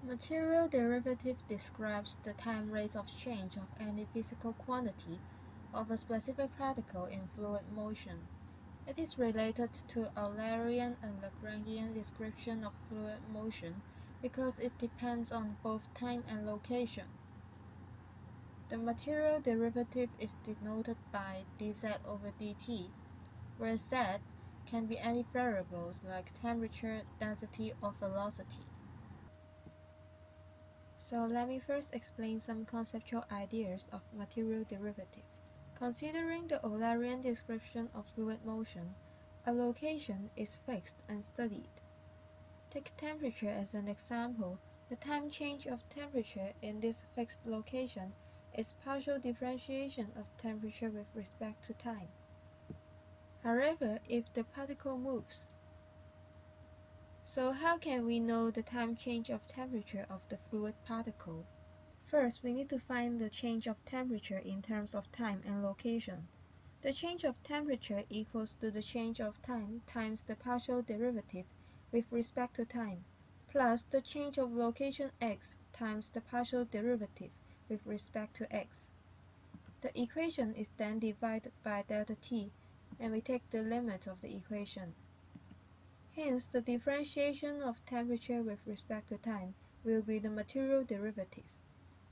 Material derivative describes the time rate of change of any physical quantity of a specific particle in fluid motion. It is related to Eulerian and Lagrangian description of fluid motion because it depends on both time and location. The material derivative is denoted by dz over dt, where z can be any variables like temperature, density, or velocity. So let me first explain some conceptual ideas of material derivative. Considering the Eulerian description of fluid motion, a location is fixed and studied. Take temperature as an example. The time change of temperature in this fixed location is partial differentiation of temperature with respect to time. However, if the particle moves, so how can we know the time change of temperature of the fluid particle? First, we need to find the change of temperature in terms of time and location. The change of temperature equals to the change of time times the partial derivative with respect to time, plus the change of location x times the partial derivative with respect to x. The equation is then divided by delta t, and we take the limit of the equation. Hence, the differentiation of temperature with respect to time will be the material derivative,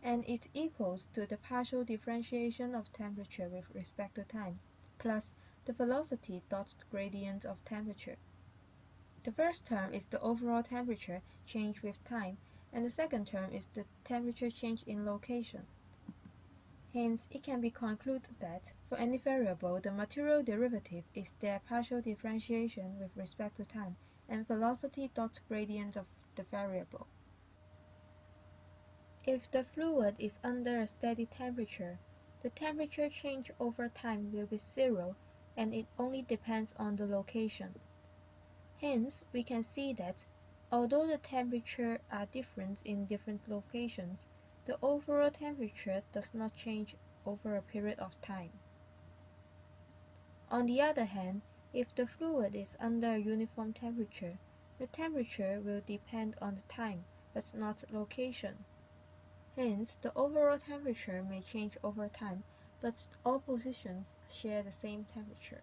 and it equals to the partial differentiation of temperature with respect to time, plus the velocity dot gradient of temperature. The first term is the overall temperature change with time, and the second term is the temperature change in location. Hence, it can be concluded that, for any variable, the material derivative is their partial differentiation with respect to time and velocity dot gradient of the variable. If the fluid is under a steady temperature, the temperature change over time will be zero, and it only depends on the location. Hence, we can see that, although the temperatures are different in different locations, the overall temperature does not change over a period of time. On the other hand, if the fluid is under a uniform temperature, the temperature will depend on the time, but not location. Hence, the overall temperature may change over time, but all positions share the same temperature.